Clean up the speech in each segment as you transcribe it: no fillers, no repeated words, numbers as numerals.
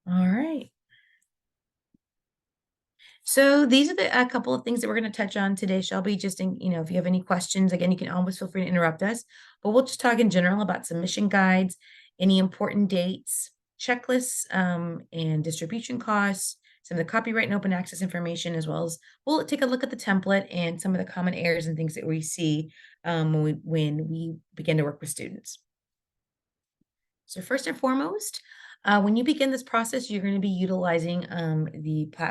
All right. So these are the a couple of things that we're going to touch on today, Shelby. Just in, if you have any questions, again, you can always feel free to interrupt us. But we'll just talk in general about submission guides, any important dates, checklists, and distribution costs, some of the copyright and open access information, as well as we'll take a look at the template and some of the common errors and things that we see when we begin to work with students. So first and foremost, when you begin this process, you're going to be utilizing an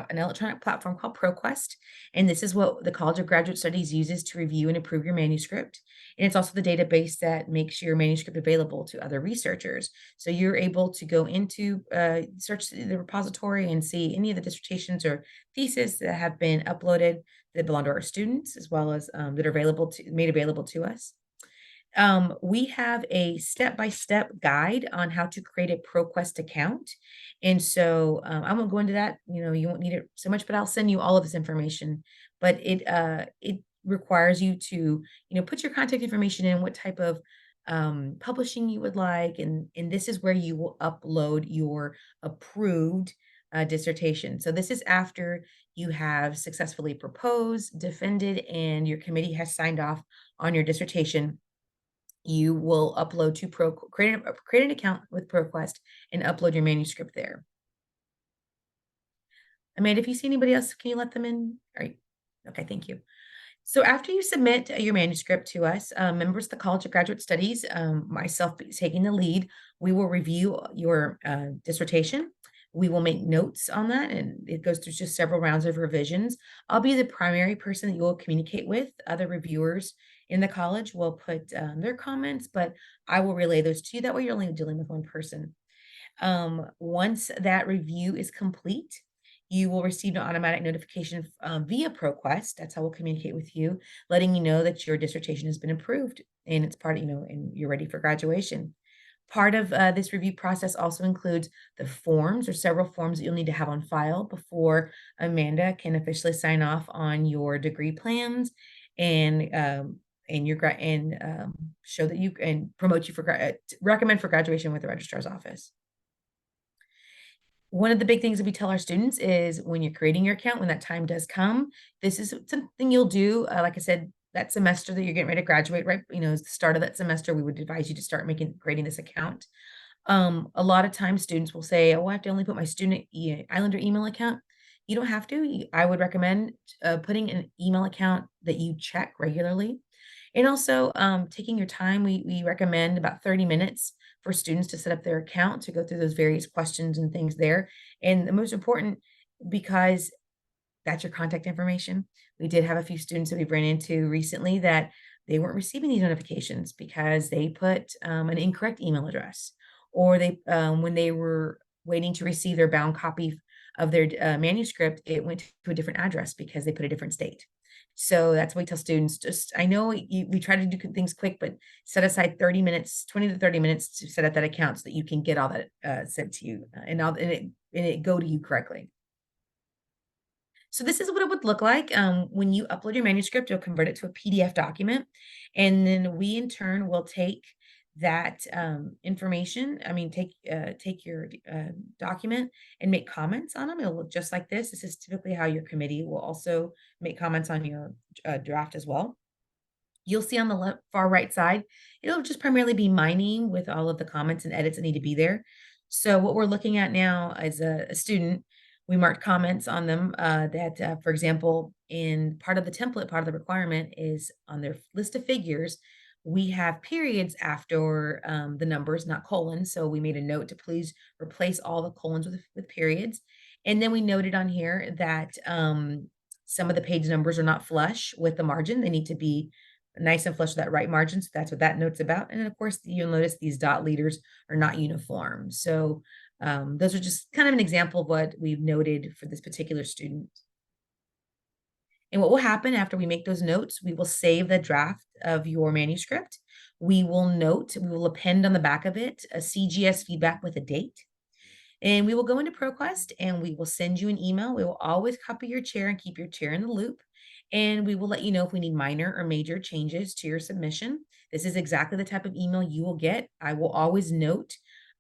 electronic platform called ProQuest, and this is what the College of Graduate Studies uses to review and approve your manuscript. And it's also the database that makes your manuscript available to other researchers. So you're able to go into search the repository and see any of the dissertations or theses that have been uploaded that belong to our students, as well as that are made available to us. We have a step-by-step guide on how to create a ProQuest account. And so I won't go into that. You won't need it so much, but I'll send you all of this information. But it requires you to, put your contact information in, what type of publishing you would like, and this is where you will upload your approved dissertation. So this is after you have successfully proposed, defended, and your committee has signed off on your dissertation. You will upload to create an account with ProQuest and upload your manuscript there. Amanda, if you see anybody else, can you let them in? All right. Okay, thank you. So after you submit your manuscript to us, members of the College of Graduate Studies, myself taking the lead, we will review your dissertation. We will make notes on that, and it goes through just several rounds of revisions. I'll be the primary person that you will communicate with. Other reviewers in the college will put their comments, but I will relay those to you. That way you're only dealing with one person. Once that review is complete, you will receive an automatic notification via ProQuest. That's how we'll communicate with you, letting you know that your dissertation has been approved and it's part of, and you're ready for graduation. Part of this review process also includes the forms or several forms that you'll need to have on file before Amanda can officially sign off on your degree plans and show that you and promote you for recommend for graduation with the registrar's office. One of the big things that we tell our students is when you're creating your account, when that time does come, this is something you'll do. Like I said, that semester that you're getting ready to graduate, right? Is the start of that semester, we would advise you to start creating this account. A lot of times students will say, oh, I have to only put my student Islander email account. You don't have to. I would recommend putting an email account that you check regularly. And also taking your time, we recommend about 30 minutes for students to set up their account, to go through those various questions and things there. And the most important, because that's your contact information. We did have a few students that we've ran into recently that they weren't receiving these notifications because they put an incorrect email address, or they when they were waiting to receive their bound copy of their manuscript, it went to a different address because they put a different state. So that's why we tell students, just, I know we try to do things quick, but set aside 30 minutes, 20 to 30 minutes to set up that account so that you can get all that sent to you and it go to you correctly. So this is what it would look like when you upload your manuscript. You'll convert it to a PDF document, and then we in turn will take that information. Take your document and make comments on them. It'll look just like this. This is typically how your committee will also make comments on your draft as well. You'll see on the far right side, it'll just primarily be mining with all of the comments and edits that need to be there. So what we're looking at now as a student, we marked comments on them that, for example, in part of the template, part of the requirement is on their list of figures, we have periods after the numbers, not colons. So we made a note to please replace all the colons with periods. And then we noted on here that some of the page numbers are not flush with the margin. They need to be nice and flush with that right margin. So that's what that note's about. And then of course, you'll notice these dot leaders are not uniform. So those are just kind of an example of what we've noted for this particular student. And what will happen after we make those notes, we will save the draft of your manuscript. We will append on the back of it a CGS feedback with a date. And we will go into ProQuest and we will send you an email. We will always copy your chair and keep your chair in the loop. And we will let you know if we need minor or major changes to your submission. This is exactly the type of email you will get. I will always note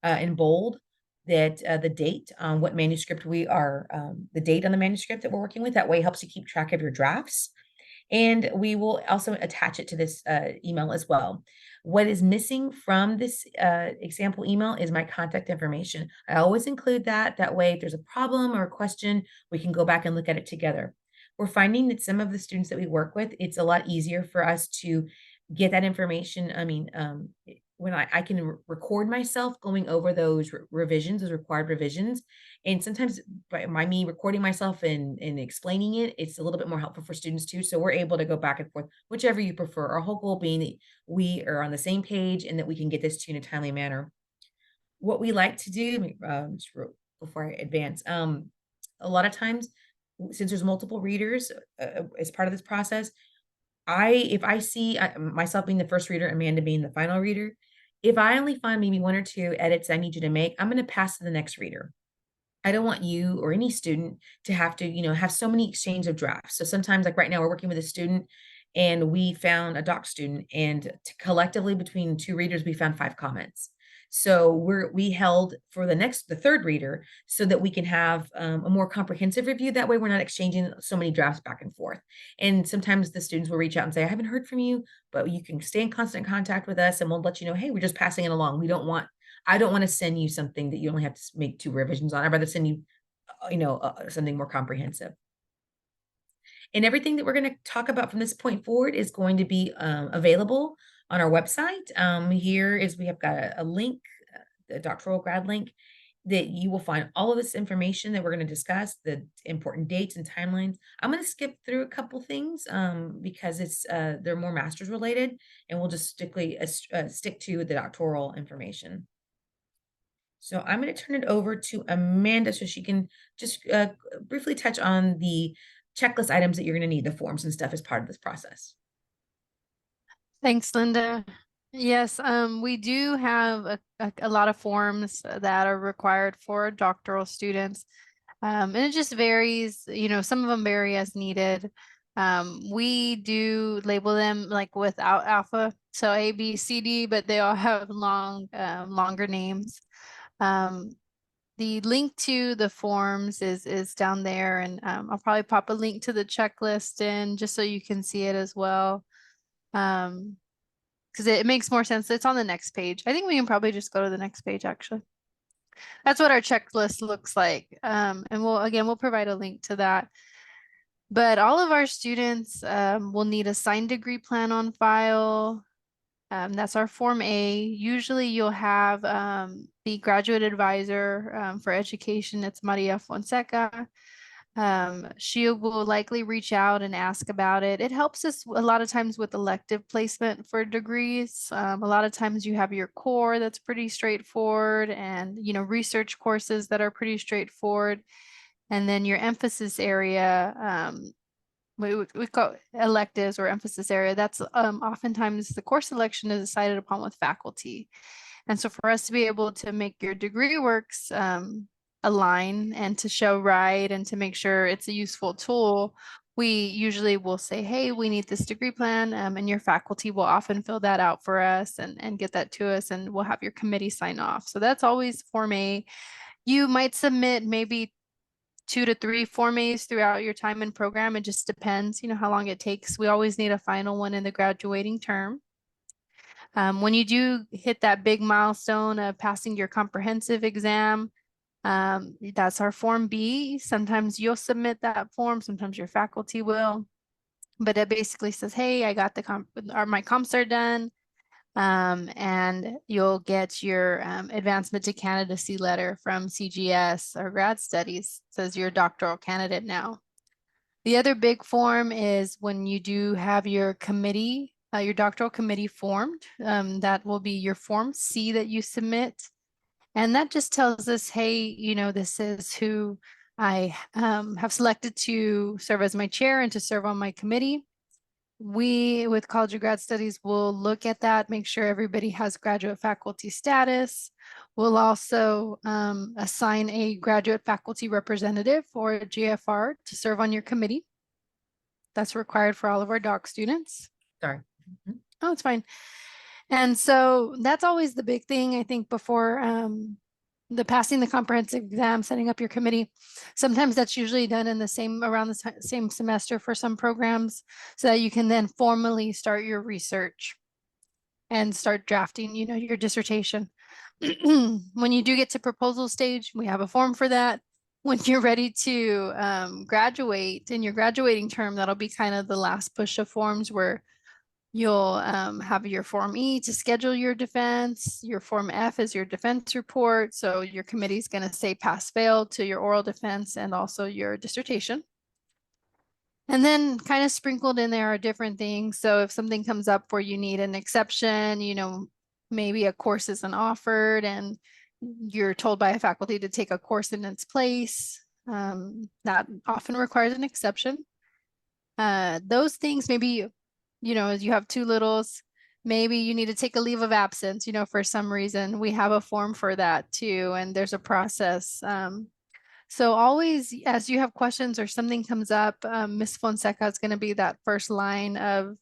in bold that the date on what manuscript we are, the date on the manuscript that we're working with. That way it helps you keep track of your drafts. And we will also attach it to this email as well. What is missing from this example email is my contact information. I always include that. That way, if there's a problem or a question, we can go back and look at it together. We're finding that some of the students that we work with, it's a lot easier for us to get that information. I mean, when I can record myself going over those revisions, those required revisions, and sometimes by me recording myself and explaining it, it's a little bit more helpful for students too. So we're able to go back and forth, whichever you prefer. Our whole goal being that we are on the same page and that we can get this to you in a timely manner. What we like to do, before I advance, a lot of times, since there's multiple readers as part of this process, if I see myself being the first reader, Amanda being the final reader, if I only find maybe one or two edits I need you to make, I'm going to pass to the next reader. I don't want you or any student to have to, have so many exchange of drafts. So sometimes, like right now, we're working with a student and we found a doc student, and collectively between two readers, we found 5 comments. So we held for the third reader so that we can have a more comprehensive review. That way we're not exchanging so many drafts back and forth. And sometimes the students will reach out and say, I haven't heard from you, but you can stay in constant contact with us and we'll let you know, hey, we're just passing it along. I don't want to send you something that you only have to make 2 revisions on. I'd rather send you, something more comprehensive. And everything that we're going to talk about from this point forward is going to be available on our website. Here is we have got a link, the doctoral grad link, that you will find all of this information that we're going to discuss, the important dates and timelines. I'm going to skip through a couple things because they're more master's related, and we'll just stick to the doctoral information. So I'm going to turn it over to Amanda so she can just briefly touch on the checklist items that you're going to need, the forms and stuff as part of this process. Thanks, Linda. Yes, we do have a lot of forms that are required for doctoral students. And it just varies, some of them vary as needed. We do label them like without alpha, so A, B, C, D, but they all have longer names. The link to the forms is down there, and I'll probably pop a link to the checklist in just so you can see it as well. Because it makes more sense. It's on the next page. I think we can probably just go to the next page, actually. That's what our checklist looks like. And we'll provide a link to that. But all of our students will need a signed degree plan on file. That's our Form A. Usually you'll have the graduate advisor for education. It's Maria Fonseca. She will likely reach out and ask about it. It helps us a lot of times with elective placement for degrees. A lot of times you have your core that's pretty straightforward, and research courses that are pretty straightforward. And then your emphasis area, we call electives or emphasis area. That's oftentimes the course selection is decided upon with faculty. And so for us to be able to make your degree works align and to show right and to make sure it's a useful tool, we usually will say, hey, we need this degree plan, and your faculty will often fill that out for us and get that to us, and we'll have your committee sign off. So that's always Form A. You might submit maybe 2 to 3 Form A's throughout your time in program. It just depends, how long it takes. We always need a final one in the graduating term. When you do hit that big milestone of passing your comprehensive exam, that's our Form B. Sometimes you'll submit that form, sometimes your faculty will, but it basically says, hey, I got my comps are done. And you'll get your advancement to candidacy letter from CGS or grad studies. It says you're a doctoral candidate now. The other big form is when you do have your committee, your doctoral committee formed. That will be your Form C that you submit. And that just tells us, hey, this is who I have selected to serve as my chair and to serve on my committee. We, with College of Grad Studies, will look at that, make sure everybody has graduate faculty status. We'll also assign a graduate faculty representative or a GFR to serve on your committee. That's required for all of our doc students. Sorry. Oh, it's fine. And so that's always the big thing, I think, before the passing the comprehensive exam, setting up your committee. Sometimes that's usually done in the same around the same semester for some programs, so that you can then formally start your research and start drafting, your dissertation. When you do get to proposal stage, we have a form for that. When you're ready to graduate in your graduating term, that'll be kind of the last push of forms where you'll have your Form E to schedule your defense. Your Form F is your defense report. So your committee is going to say pass fail to your oral defense and also your dissertation. And then kind of sprinkled in there are different things. So if something comes up where you need an exception, maybe a course isn't offered and you're told by a faculty to take a course in its place, that often requires an exception. Those things, maybe, as you have two littles, maybe you need to take a leave of absence, for some reason. We have a form for that too, and there's a process. So always, as you have questions or something comes up, Ms. Fonseca is going to be that first line of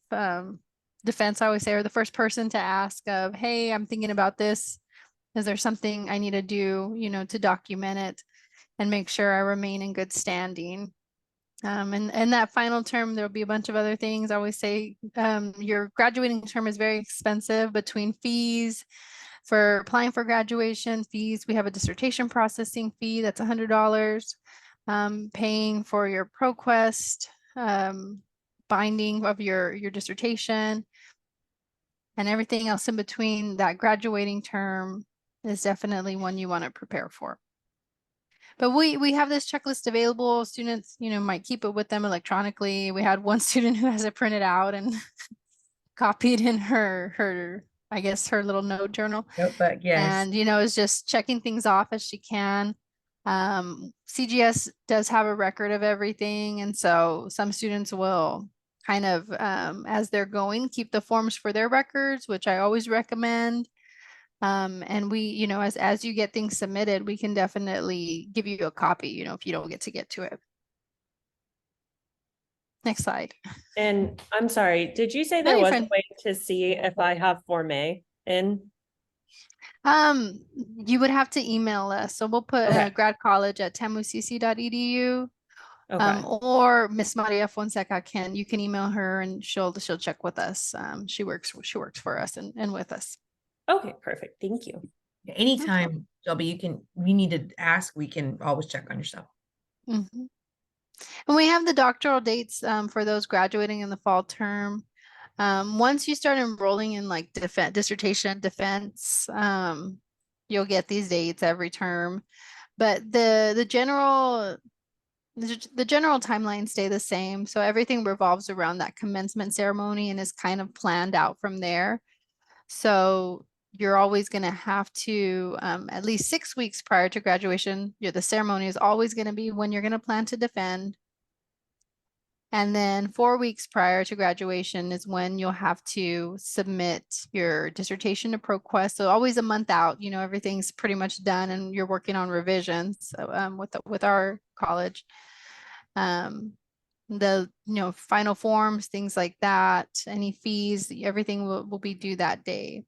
defense, I always say, or the first person to ask of, hey, I'm thinking about this. Is there something I need to do, to document it and make sure I remain in good standing? And that final term, there'll be a bunch of other things. I always say your graduating term is very expensive between fees for applying for graduation fees. We have a dissertation processing fee that's $100, paying for your ProQuest, binding of your dissertation, and everything else in between. That graduating term is definitely one you want to prepare for. But we have this checklist available. Students, might keep it with them electronically. We had one student who has it printed out and copied in her I guess her little note journal. Notebook, yes. And is just checking things off as she can. CGS does have a record of everything, and so some students will kind of as they're going keep the forms for their records, which I always recommend. And we, as you get things submitted, we can definitely give you a copy, if you don't get to it. Next slide. And I'm sorry, did you say No, there you're was fine. a way to see if I have Form A in? You would have to email us. So we'll put Okay. gradcollege@tamucc.edu. Okay. Or Miss Maria Fonseca you can email her and she'll check with us. She works for us and with us. Okay, perfect. Thank you. Anytime, Shelby, you need to ask, we can always check on your stuff. Mm-hmm. And we have the doctoral dates for those graduating in the fall term. Once you start enrolling in like dissertation defense, you'll get these dates every term. But the general timelines stay the same. So everything revolves around that commencement ceremony and is kind of planned out from there. So you're always going to have to, at least 6 weeks prior to graduation, the ceremony is always going to be when you're going to plan to defend. And then 4 weeks prior to graduation is when you'll have to submit your dissertation to ProQuest. So always a month out, everything's pretty much done and you're working on revisions with our college. The final forms, things like that, any fees, everything will be due that day.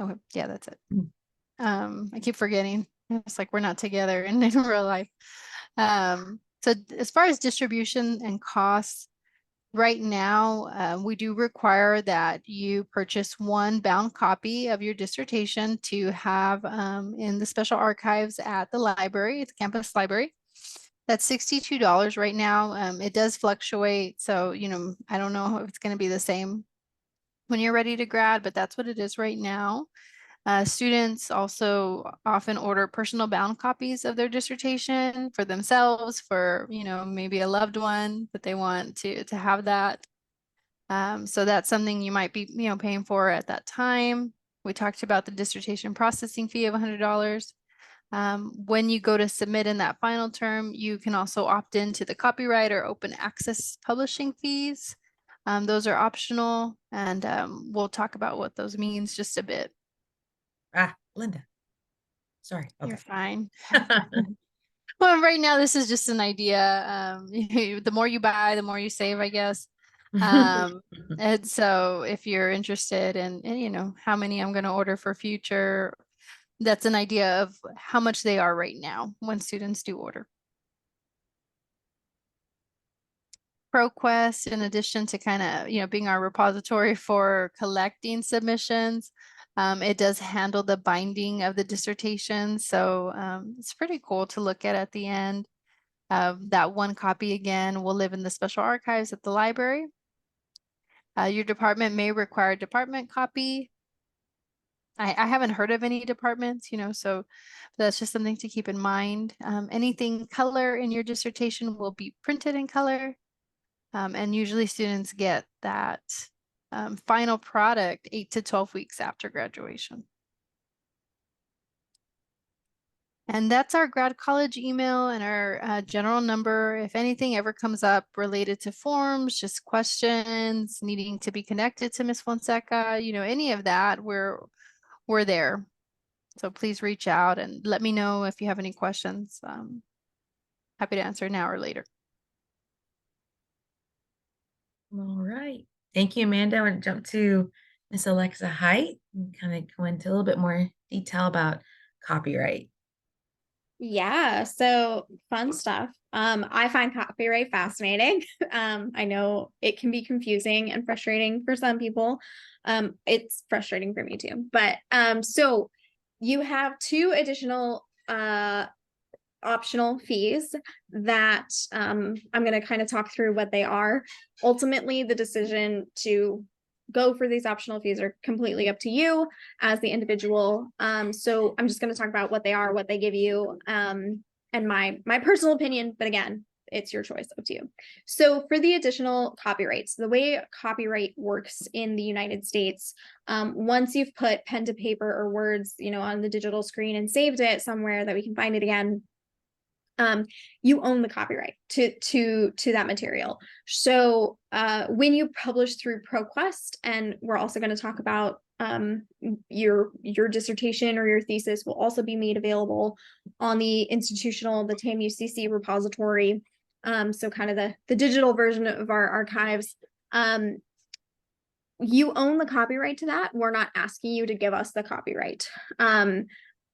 Okay, yeah, that's it. I keep forgetting. It's like we're not together in real life. So as far as distribution and costs, right now, we do require that you purchase one bound copy of your dissertation to have in the special archives at the library, the campus library. That's $62 right now. It does fluctuate. So, I don't know if it's going to be the same when you're ready to grad, but that's what it is right now. Students also often order personal bound copies of their dissertation for themselves, for, maybe a loved one that they want to have that. So that's something you might be, paying for at that time. We talked about the dissertation processing fee of $100. When you go to submit in that final term, you can also opt into the copyright or open access publishing fees. Those are optional, and we'll talk about what those means just a bit. Linda. Sorry. Okay. You're fine. Well, right now, this is just an idea. The more you buy, the more you save, I guess. And so if you're interested in how many I'm going to order for future, that's an idea of how much they are right now when students do order. ProQuest, in addition to kind of, being our repository for collecting submissions, it does handle the binding of the dissertation. So it's pretty cool to look at the end. That one copy, again, will live in the special archives at the library. Your department may require a department copy. I haven't heard of any departments, so that's just something to keep in mind. Anything color in your dissertation will be printed in color. And usually students get that final product 8 to 12 weeks after graduation. And that's our grad college email and our general number. If anything ever comes up related to forms, just questions, needing to be connected to Ms. Fonseca, any of that, we're there. So please reach out and let me know if you have any questions. Happy to answer now or later. All right. Thank you, Amanda. I want to jump to Miss Alexa Height and kind of go into a little bit more detail about copyright. Yeah, so fun stuff. I find copyright fascinating. I know it can be confusing and frustrating for some people. It's frustrating for me too. But so you have 2 additional optional fees that I'm going to kind of talk through what they are. Ultimately, the decision to go for these optional fees are completely up to you as the individual. So I'm just going to talk about what they are, what they give you, and my personal opinion. But again, it's your choice, up to you. So for the additional copyrights, the way copyright works in the United States, once you've put pen to paper or words, on the digital screen and saved it somewhere that we can find it again, you own the copyright to that material. So when you publish through ProQuest, and we're also going to talk about your dissertation or your thesis will also be made available on the TAM UCC repository. So kind of the digital version of our archives. You own the copyright to that. We're not asking you to give us the copyright.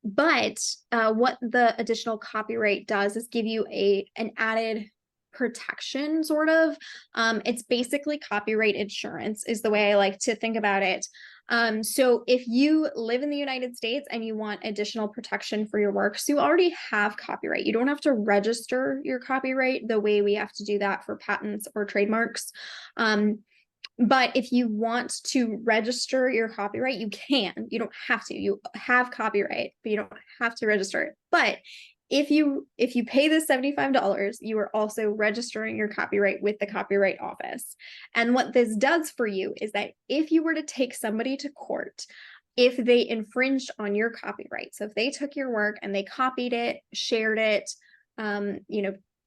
But what the additional copyright does is give you an added protection, sort of. It's basically copyright insurance is the way I like to think about it. So if you live in the United States and you want additional protection for your work, so you already have copyright. You don't have to register your copyright the way we have to do that for patents or trademarks. But if you want to register your copyright, you can. You don't have to. You have copyright, but you don't have to register it. But if you pay the $75, you are also registering your copyright with the Copyright Office. And what this does for you is that if you were to take somebody to court, if they infringed on your copyright, so if they took your work and they copied it, shared it,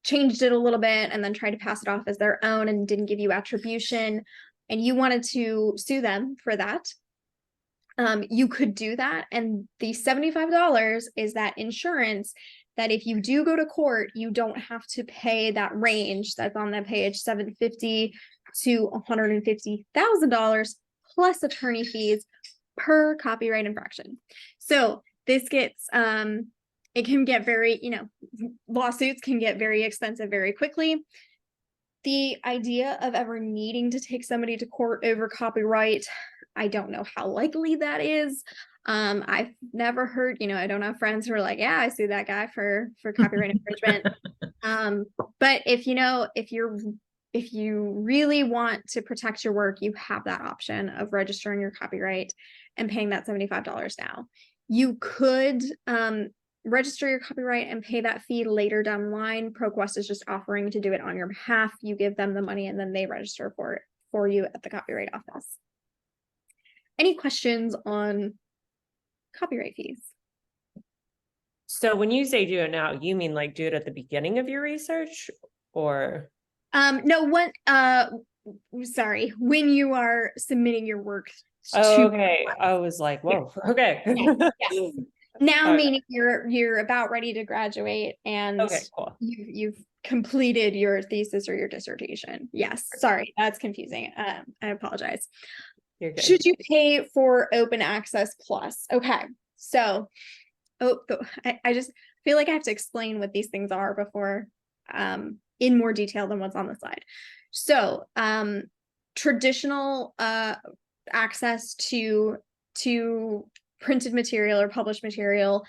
changed it a little bit, and then tried to pass it off as their own and didn't give you attribution, and you wanted to sue them for that, you could do that. And the $75 is that insurance that if you do go to court, you don't have to pay that range that's on that page, $750,000 to $150,000 plus attorney fees per copyright infraction. So this gets, it can get very, lawsuits can get very expensive very quickly. The idea of ever needing to take somebody to court over copyright, I don't know how likely that is. I've never heard, I don't have friends who are like, yeah, I sued that guy for copyright infringement. But if you really want to protect your work, you have that option of registering your copyright and paying that $75 now. You could register your copyright and pay that fee later down the line. ProQuest is just offering to do it on your behalf. You give them the money and then they register for it for you at the Copyright Office. Any questions on copyright fees? So when you say do it now, you mean like do it at the beginning of your research, or? No, sorry, when you are submitting your work. Oh, okay. I was like, whoa, okay. Yes. Now, meaning you're about ready to graduate and okay, cool. you've completed your thesis or your dissertation. Yes, sorry, that's confusing. I apologize. You're good. Should you pay for Open Access Plus? Okay, so I just feel like I have to explain what these things are before in more detail than what's on the slide. So traditional access to printed material or published material,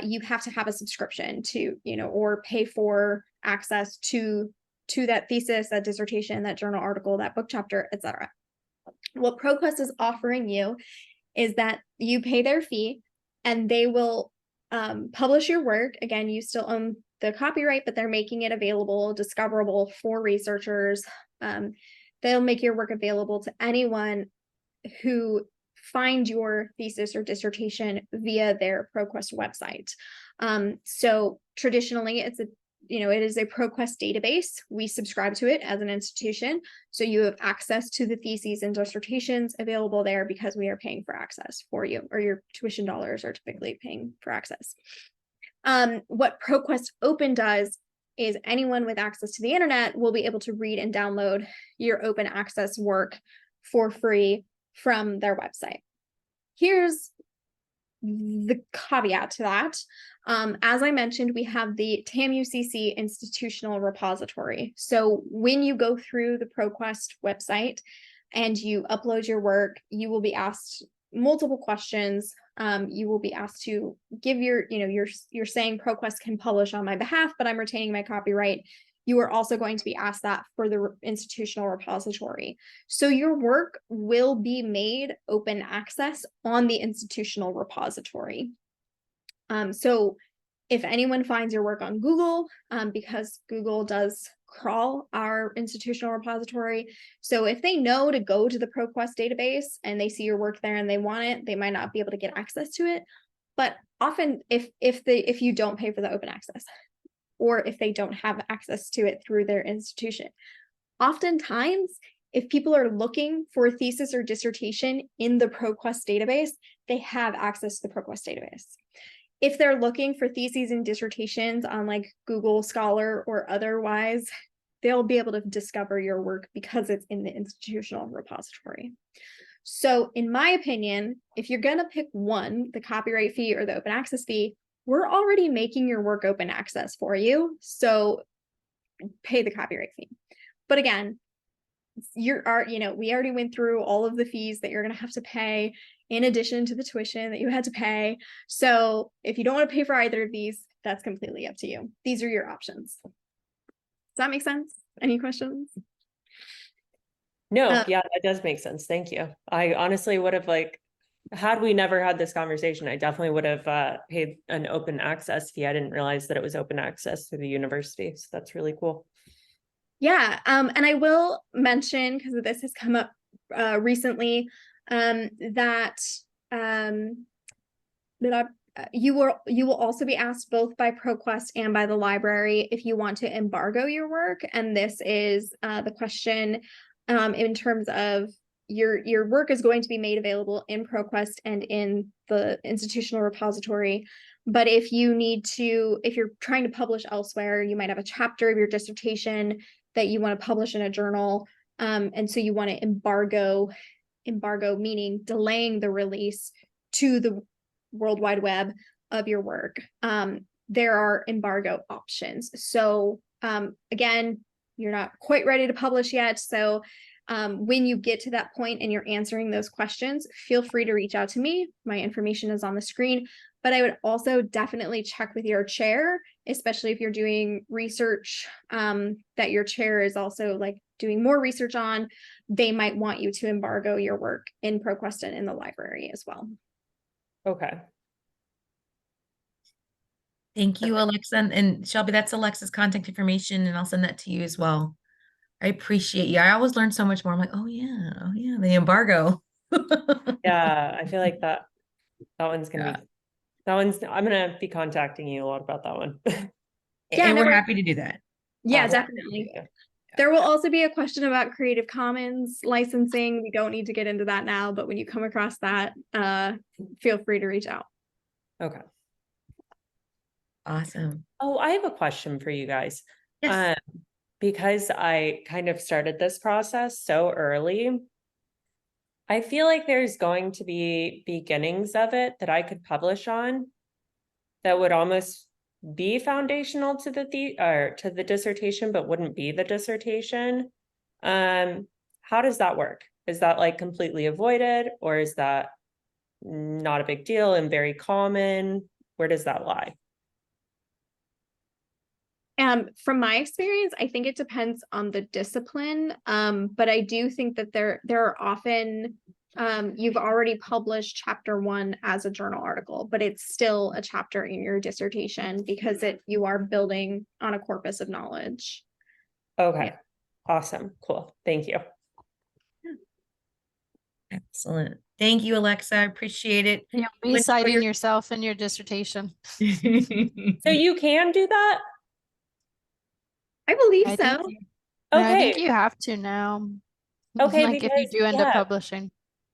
you have to have a subscription to, or pay for access to that thesis, that dissertation, that journal article, that book chapter, etc. What ProQuest is offering you is that you pay their fee and they will publish your work. Again, you still own the copyright, but they're making it available, discoverable for researchers. They'll make your work available to anyone who find your thesis or dissertation via their ProQuest website. So traditionally, it is a ProQuest database. We subscribe to it as an institution. So you have access to the theses and dissertations available there because we are paying for access for you, or your tuition dollars are typically paying for access. What ProQuest Open does is anyone with access to the internet will be able to read and download your open access work for free from their website. Here's the caveat to that. As I mentioned, we have the TAM-UCC institutional repository. So when you go through the ProQuest website and you upload your work, you will be asked multiple questions. You will be asked to give you're saying ProQuest can publish on my behalf, but I'm retaining my copyright. You are also going to be asked that for the institutional repository. So your work will be made open access on the institutional repository. So if anyone finds your work on Google, because Google does crawl our institutional repository. So if they know to go to the ProQuest database and they see your work there and they want it, they might not be able to get access to it. But often if you don't pay for the open access, or if they don't have access to it through their institution, oftentimes, if people are looking for a thesis or dissertation in the ProQuest database, they have access to the ProQuest database. If they're looking for theses and dissertations on like Google Scholar or otherwise, they'll be able to discover your work because it's in the institutional repository. So in my opinion, if you're going to pick one, the copyright fee or the open access fee, we're already making your work open access for you. So pay the copyright fee. But again, we already went through all of the fees that you're going to have to pay in addition to the tuition that you had to pay. So if you don't want to pay for either of these, that's completely up to you. These are your options. Does that make sense? Any questions? No, yeah, that does make sense. Thank you. I honestly would have had we never had this conversation, I definitely would have paid an open access fee. I didn't realize that it was open access through the university. So that's really cool. Yeah. And I will mention, because this has come up recently, that you will also be asked both by ProQuest and by the library if you want to embargo your work. And this is the question in terms of your work is going to be made available in ProQuest and in the institutional repository. But if you're trying to publish elsewhere, you might have a chapter of your dissertation that you want to publish in a journal. And so you want to embargo meaning delaying the release to the World Wide Web of your work. There are embargo options. So again, you're not quite ready to publish yet. So when you get to that point and you're answering those questions, feel free to reach out to me. My information is on the screen, but I would also definitely check with your chair, especially if you're doing research that your chair is also doing more research on. They might want you to embargo your work in ProQuest and in the library as well. Okay. Thank you, Alexa. And Shelby, that's Alexa's contact information, and I'll send that to you as well. I appreciate you. I always learn so much more. I'm like, oh yeah, the embargo. Yeah, I feel like that one's gonna be I'm gonna be contacting you a lot about that one. Yeah, and we're happy to do that. Yeah, Awesome. definitely. There will also be a question about Creative Commons licensing. We don't need to get into that now, but when you come across that, feel free to reach out. Okay. Awesome. Oh, I have a question for you guys. Yes. Because I kind of started this process so early, I feel like there's going to be beginnings of it that I could publish on that would almost be foundational to the dissertation, but wouldn't be the dissertation. How does that work? Is that like completely avoided, or is that not a big deal and very common? Where does that lie? From my experience, I think it depends on the discipline. But I do think that there are often you've already published chapter 1 as a journal article, but it's still a chapter in your dissertation because you are building on a corpus of knowledge. Okay. Yeah. Awesome. Cool. Thank you. Excellent. Thank you, Alexa. I appreciate it. You'll be Enjoy citing your- yourself in your dissertation. So you can do that? I believe I so. think you, I think Okay. you have to now. Okay, Like if you because do end up publishing.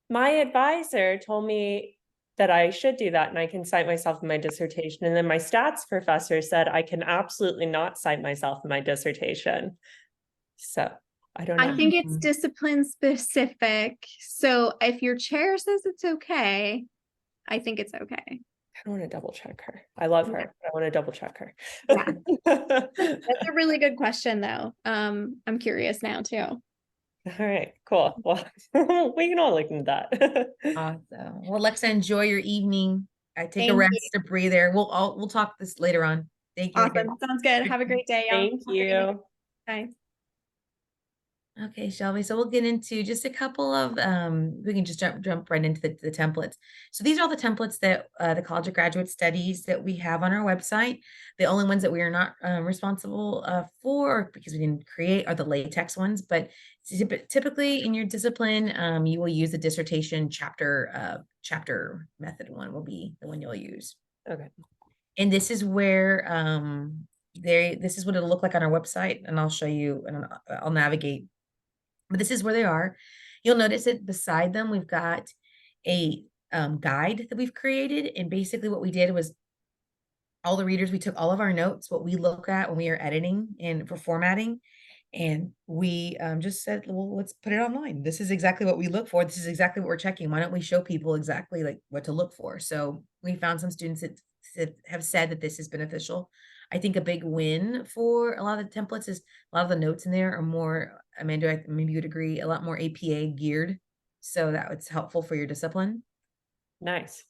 my advisor told me that I should do that and I can cite myself in my dissertation. And then my stats professor said I can absolutely not cite myself in my dissertation. So I don't know. I think it's Mhm. discipline specific. So if your chair says it's okay, I think it's okay. I don't want to double check her. I love her, but I want to double check her. Yeah. That's a really good question though. I'm curious now too. All right, cool. Well, we can all look into that. Awesome. Well, Alexa, enjoy your evening. I take a Thank rest, you. a breather. We'll talk this later on. Thank you again. Awesome. Sounds good. Have a great day, y'all. Thank Have a great day. you. Bye. Okay, Shelby. So we'll get into just a couple of we can just jump right into the templates. So these are all the templates that the College of Graduate Studies that we have on our website. The only ones that we are not responsible for because we didn't create are the latex ones. But typically in your discipline, you will use the dissertation chapter method one will be the one you'll use. Okay. And this is where this is what it'll look like on our website, and I'll show you and I'll navigate. But this is where they are. You'll notice that beside them, we've got a guide that we've created. And basically what we did was all the readers, we took all of our notes, what we look at when we are editing and for formatting. And we just said, well, let's put it online. This is exactly what we look for. This is exactly what we're checking. Why don't we show people exactly like what to look for? So we found some students that have said that this is beneficial. I think a big win for a lot of the templates is a lot of the notes in there are more, Amanda, maybe you'd agree, a lot more APA geared. So that was helpful for your discipline. Nice.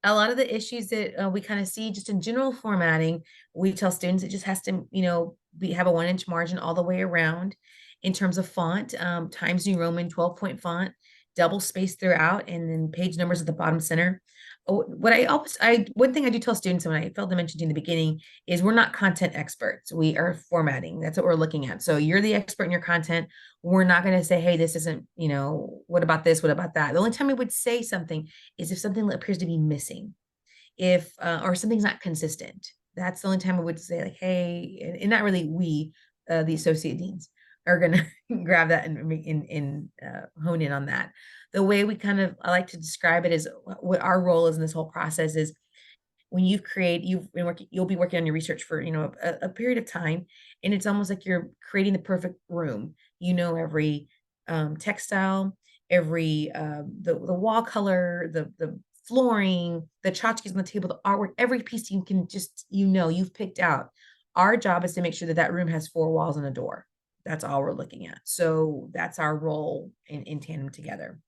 A lot of the issues that we kind of see just in general formatting, we tell students it just has to, have a 1-inch margin all the way around. In terms of font, Times New Roman 12-point font, double space throughout, and then page numbers at the bottom center. One thing I do tell students, and I failed to mention in the beginning, is we're not content experts. We are formatting. That's what we're looking at. So you're the expert in your content. We're not going to say, hey, this isn't, what about this? What about that? The only time we would say something is if something appears to be missing, or something's not consistent. That's the only time I would say like, hey, and not really we, the associate deans are going to grab that and hone in on that. The way I like to describe it is what our role is in this whole process is when you'll be working on your research for, a period of time. And it's almost like you're creating the perfect room, every textile, every, the wall color, the flooring, the tchotchkes on the table, the artwork, every piece you can just, you've picked out. Our job is to make sure that that room has 4 walls and a door. That's all we're looking at. So that's our role in tandem together.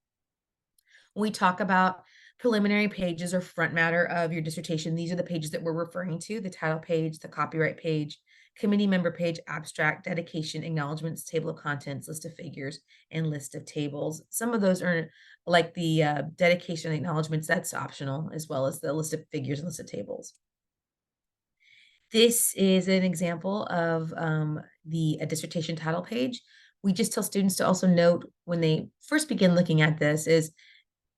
When we talk about preliminary pages or front matter of your dissertation, these are the pages that we're referring to: the title page, the copyright page, committee member page, abstract, dedication, acknowledgements, table of contents, list of figures, and list of tables. Some of those are like the dedication acknowledgements, that's optional, as well as the list of figures and list of tables. This is an example of the dissertation title page. We just tell students to also note when they first begin looking at this is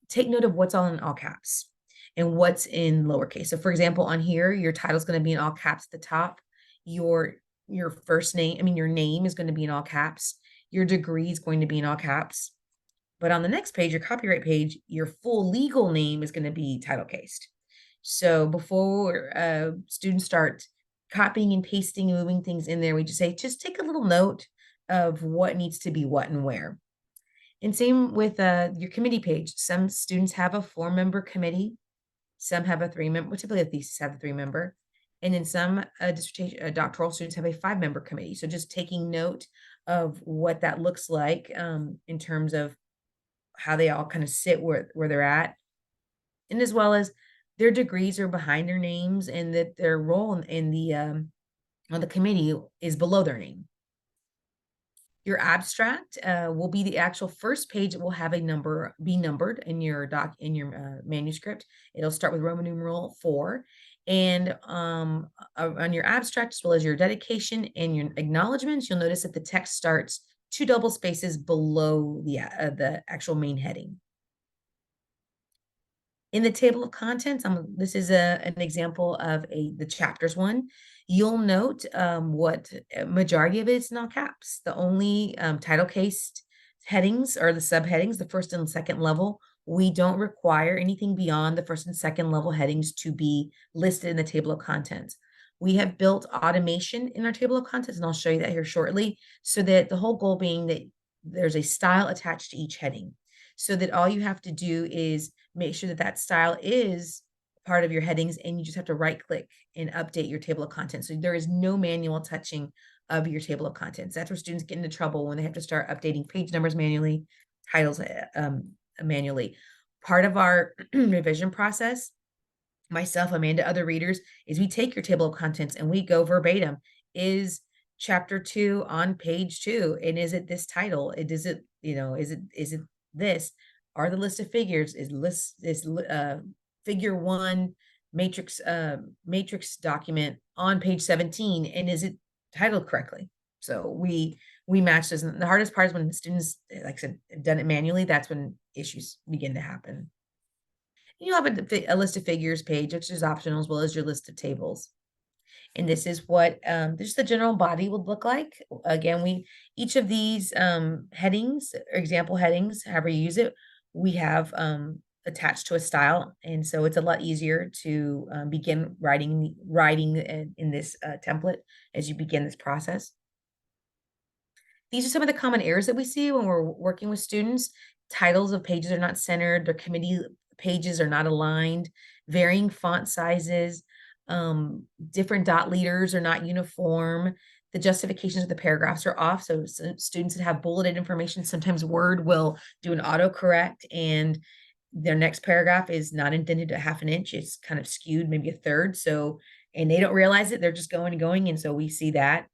take note of what's all in all caps and what's in lowercase. So for example, on here, your title is going to be in all caps at the top. Your first name, your name is going to be in all caps. Your degree is going to be in all caps. But on the next page, your copyright page, your full legal name is going to be title cased. So before students start copying and pasting and moving things in there. We just say, just take a little note of what needs to be what and where. And same with your committee page. Some students have a 4-member committee. Some have a 3-member, typically a thesis have a 3-member. And then some dissertation, doctoral students have a 5-member committee. So just taking note of what that looks like in terms of how they all kind of sit where they're at. And as well as their degrees are behind their names, and that their role in the on the committee is below their name. Your abstract will be the actual first page. It will have a number, be numbered in your manuscript. It'll start with Roman numeral 4. And on your abstract, as well as your dedication and your acknowledgments, you'll notice that the text starts 2 double spaces below the actual main heading. In the table of contents, this is an example of the chapters one. You'll note what majority of it is in all caps. The only title case headings are the subheadings, the first and second level. We don't require anything beyond the first and second level headings to be listed in the table of contents. We have built automation in our table of contents, and I'll show you that here shortly, so that the whole goal being that there's a style attached to each heading, so that all you have to do is make sure that that style is part of your headings, and you just have to right click and update your table of contents. So there is no manual touching of your table of contents. That's where students get into trouble when they have to start updating page numbers manually, titles manually. Part of our revision process, myself, Amanda, other readers, is we take your table of contents and we go verbatim. Is chapter 2 on page 2? And is it this title? Is it this? Are the list of figures is figure 1 matrix document on page 17, and is it titled correctly? So we match this. And the hardest part is when students, like I said, have done it manually. That's when issues begin to happen. You'll have a list of figures page, which is optional, as well as your list of tables. And this is what just the general body would look like. Again, each of these headings, or example headings, however you use it, we have attached to a style. And so it's a lot easier to begin writing in this template as you begin this process. These are some of the common errors that we see when we're working with students. Titles of pages are not centered. Their committee pages are not aligned. Varying font sizes. Different dot leaders are not uniform. The justifications of the paragraphs are off. So students that have bulleted information, sometimes Word will do an autocorrect and their next paragraph is not indented to 1/2 inch. It's kind of skewed, maybe 1/3. So, and they don't realize it. They're just going and going. And so we see that.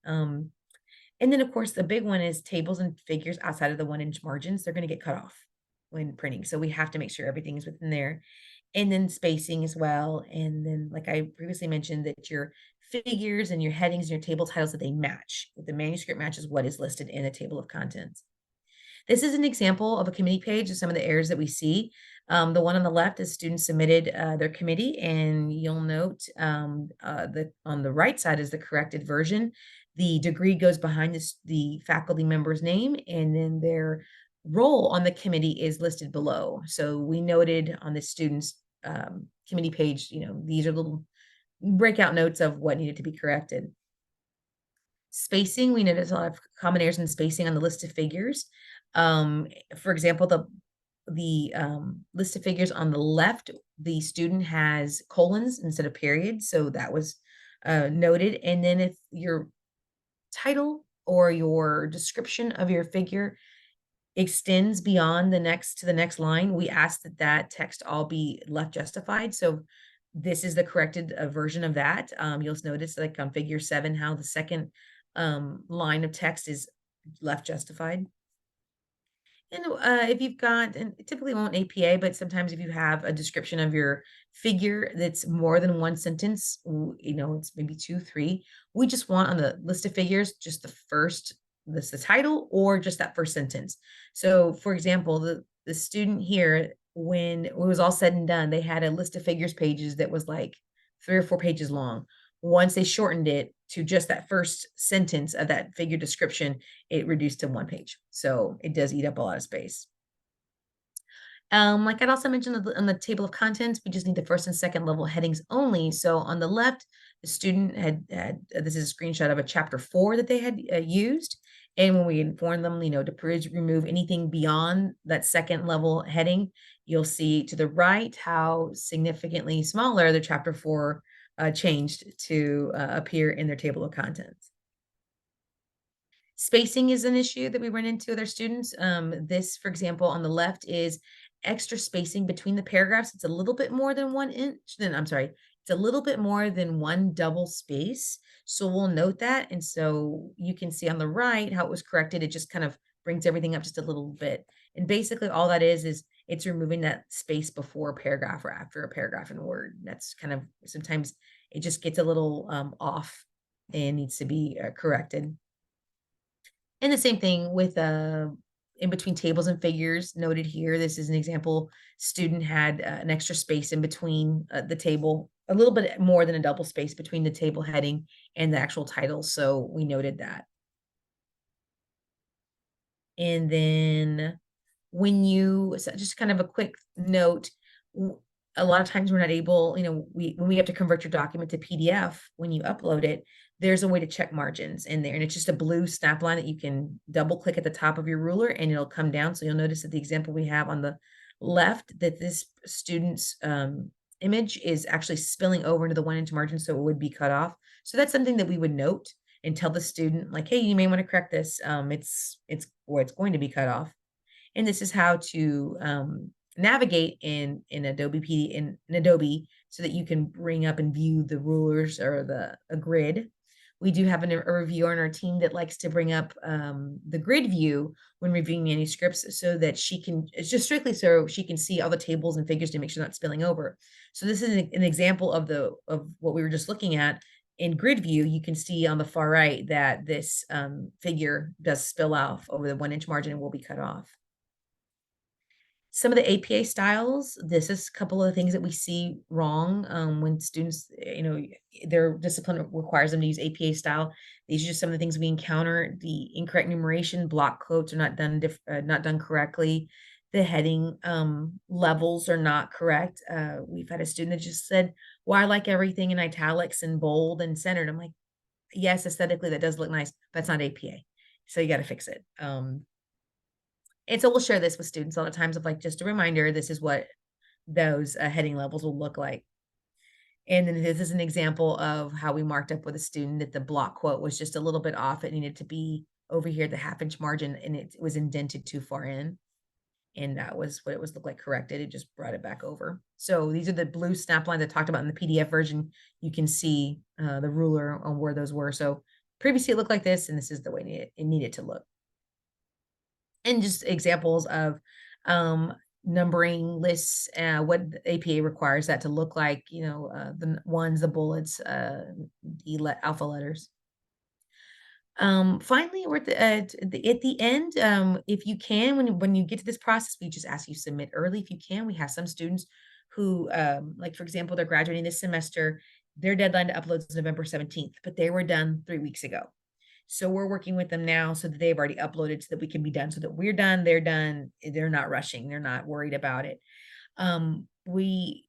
And then of course, the big one is tables and figures outside of the 1-inch margins. They're going to get cut off when printing. So we have to make sure everything is within there. And then spacing as well. And then, like I previously mentioned, that your figures and your headings and your table titles, that they match. The manuscript matches what is listed in the table of contents. This is an example of a committee page of some of the errors that we see. The one on the left is students submitted their committee, and you'll note that on the right side is the corrected version. The degree goes behind the faculty member's name, and then their role on the committee is listed below. So we noted on the student's committee page, these are little breakout notes of what needed to be corrected. Spacing, we noticed a lot of common errors in spacing on the list of figures. For example, the list of figures on the left, the student has colons instead of periods. So that was noted. And then if your title or your description of your figure extends beyond the next line, we ask that text all be left justified. So this is the corrected version of that. You'll notice, like on figure 7, how the second line of text is left justified. And if you've got, and typically won't APA, but sometimes if you have a description of your figure that's more than one sentence, it's maybe 2, 3. We just want on the list of figures, just the title or just that first sentence. So for example, the student here, when it was all said and done, they had a list of figures pages that was like 3 or 4 pages long. Once they shortened it to just that first sentence of that figure description, it reduced to 1 page. So it does eat up a lot of space. Like I'd also mentioned on the table of contents, we just need the first and second level headings only. So on the left, the student had this is a screenshot of a chapter 4 that they had used. And when we informed them, to remove anything beyond that second level heading, you'll see to the right how significantly smaller the chapter 4 changed to appear in their table of contents. Spacing is an issue that we run into with our students. This, for example, on the left is extra spacing between the paragraphs. It's a little bit more than 1 inch. It's a little bit more than 1 double space. So we'll note that. And so you can see on the right how it was corrected. It just kind of brings everything up just a little bit. And basically all that is it's removing that space before a paragraph or after a paragraph in Word. That's kind of, sometimes it just gets a little off and needs to be corrected. And the same thing with in between tables and figures noted here. This is an example. Student had an extra space in between the table, a little bit more than a double space between the table heading and the actual title. So we noted that. And then so just kind of a quick note, a lot of times we're not able, when we have to convert your document to PDF, when you upload it, there's a way to check margins in there. And it's just a blue snap line that you can double click at the top of your ruler and it'll come down. So you'll notice that the example we have on the left, that this student's image is actually spilling over into the 1 inch margin. So it would be cut off. So that's something that we would note and tell the student like, hey, you may want to correct this. It's going to be cut off. And this is how to navigate in Adobe so that you can bring up and view the rulers or a grid. We do have a reviewer on our team that likes to bring up the grid view when reviewing manuscripts so that it's just strictly so she can see all the tables and figures to make sure not spilling over. So this is an example of what we were just looking at. In grid view, you can see on the far right that this figure does spill off over the 1 inch margin and will be cut off. Some of the APA styles, this is a couple of the things that we see wrong when students, their discipline requires them to use APA style. These are just some of the things we encounter. The incorrect numeration, block quotes are not done correctly. The heading levels are not correct. We've had a student that just said, well, I like everything in italics and bold and centered. I'm like, yes, aesthetically that does look nice, but it's not APA. So you got to fix it. And so we'll share this with students all the times of like, just a reminder, this is what those heading levels will look like. And then this is an example of how we marked up with a student that the block quote was just a little bit off. It needed to be over here, the 1/2 inch margin, and it was indented too far in. And that was what it was looked like corrected. It just brought it back over. So these are the blue snap lines I talked about in the PDF version. You can see the ruler on where those were. So previously it looked like this, and this is the way it needed to look. And just examples of numbering lists, what APA requires that to look like, the ones, the bullets, the alpha letters. Finally, we're at the end. If you can, when you get to this process, we just ask you to submit early if you can. We have some students who, like for example, they're graduating this semester. Their deadline to upload is November 17th, but they were done 3 weeks ago. So we're working with them now so that they've already uploaded so that we can be done, so that we're done, they're done, they're not rushing, they're not worried about it. We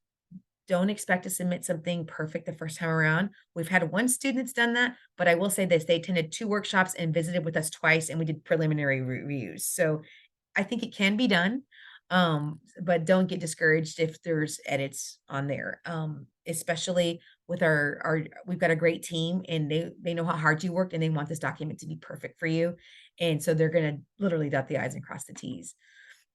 don't expect to submit something perfect the first time around. We've had one student that's done that, but I will say this, they attended 2 workshops and visited with us twice, and we did preliminary reviews. So I think it can be done, but don't get discouraged if there's edits on there, especially with we've got a great team, and they know how hard you worked, and they want this document to be perfect for you. And so they're going to literally dot the I's and cross the T's.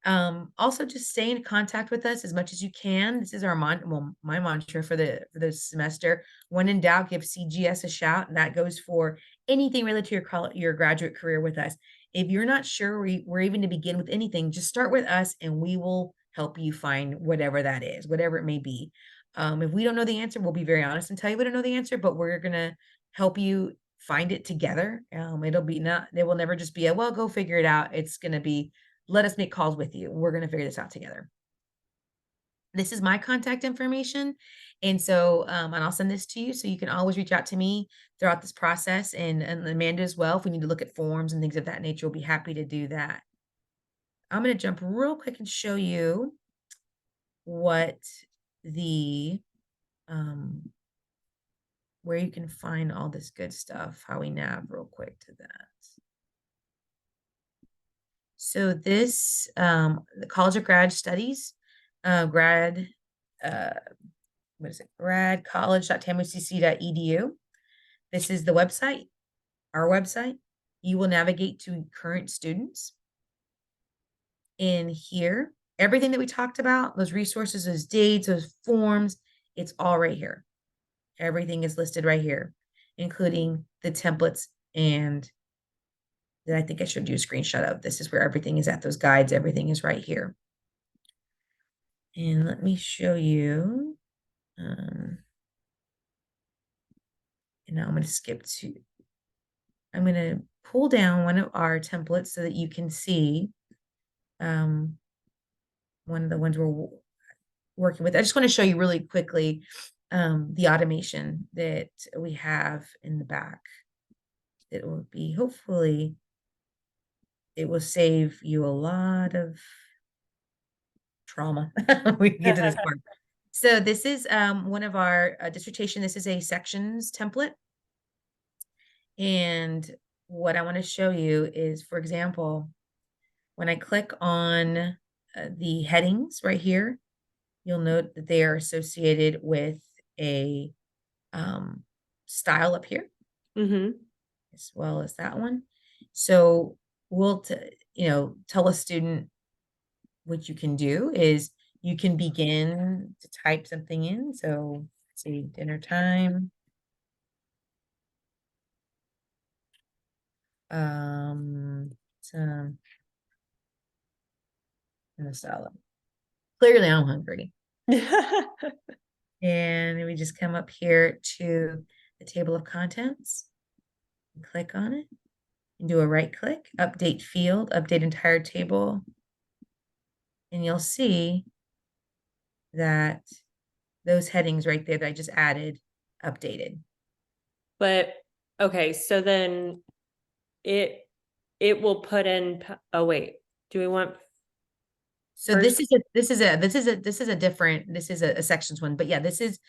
Also just stay in contact with us as much as you can. This is our my mantra for the semester. When in doubt, give CGS a shout. And that goes for anything related to your graduate career with us. If you're not sure where even to begin with anything, just start with us and we will help you find whatever that is, whatever it may be. If we don't know the answer, we'll be very honest and tell you we don't know the answer, but we're going to help you find it together. It will never just be well, go figure it out. It's going to be, let us make calls with you. We're going to figure this out together. This is my contact information. And so, and I'll send this to you. So you can always reach out to me throughout this process, and Amanda as well. If we need to look at forms and things of that nature, we'll be happy to do that. I'm going to jump real quick and show you what the, where you can find all this good stuff, how we nav real quick to that. So this, the College of Grad Studies, what is it? gradcollege.tamucc.edu. This is the website, our website. You will navigate to current students. In here, everything that we talked about, those resources, those dates, those forms, it's all right here. Everything is listed right here, including the templates, and that I think I showed you a screenshot of. This is where everything is at, those guides, everything is right here. And let me show you. And now I'm going to skip to, I'm going to pull down one of our templates so that you can see one of the ones we're working with. I just want to show you really quickly the automation that we have in the back. It will be, hopefully, it will save you a lot of trauma. We can get to this part. So this is one of our dissertation. This is a sections template. And what I want to show you is, for example, when I click on the headings right here, you'll note that they are associated with a style up here, as well as that one. So we'll, tell a student what you can do is you can begin to type something in. So let's see, dinner time. Some salad. Clearly I'm hungry. And we just come up here to the table of contents, click on it, and do a right click, update field, update entire table. And you'll see that those headings right there that I just added, updated. But okay, so then it will put in, oh wait, do we want? So this is a sections one, but yeah, this is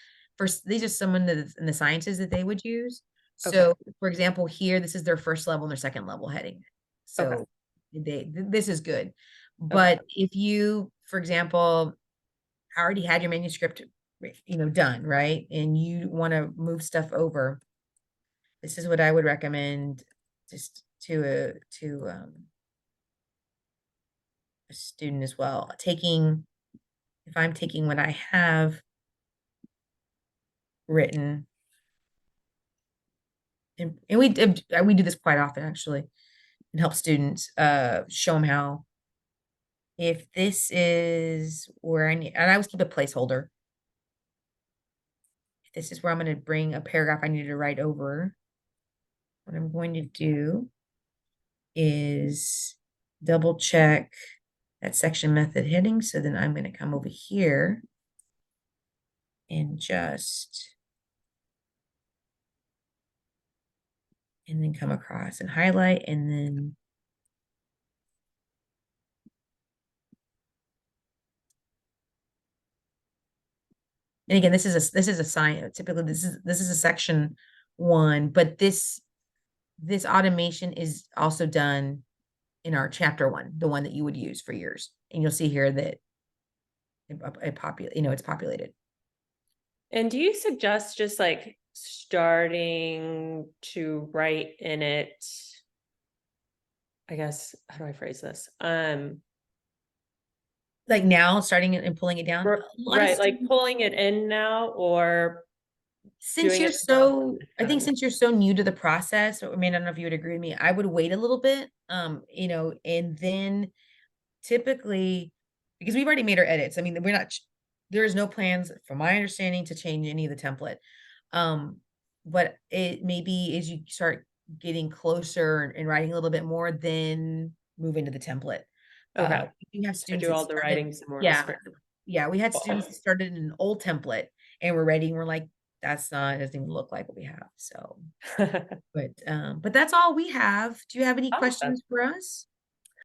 these are some in the sciences that they would use. So for example, here, this is their first level and their second level heading. So this is good. But if you, for example, already had your manuscript, done, right? And you want to move stuff over, this is what I would recommend just to a student as well. If I'm taking what I have written, and we do this quite often actually, and help students show them how. If this is where I need, and I always keep a placeholder. If this is where I'm going to bring a paragraph I need to write over, what I'm going to do is double check that section method heading. So then I'm going to come over here and then come across and highlight, and then and again, this is a sign. Typically, this is a section one, but this automation is also done in our chapter one, the one that you would use for yours. And you'll see here that it's populated. And do you suggest just like starting to write in it? I guess, how do I phrase this? Like now, starting it and pulling it down, right? Like pulling it in now, or since you're so, I think since you're so new to the process, or I mean, I don't know if you would agree with me, I would wait a little bit, and then typically, because we've already made our edits. I mean, there is no plans, from my understanding, to change any of the template. But it maybe as you start getting closer and writing a little bit more, then move into the template. You have students do all the writing some more. Yeah, we had students that started in an old template and we're ready, and we're like, it doesn't even look like what we have. So, but that's all we have. Do you have any questions for us?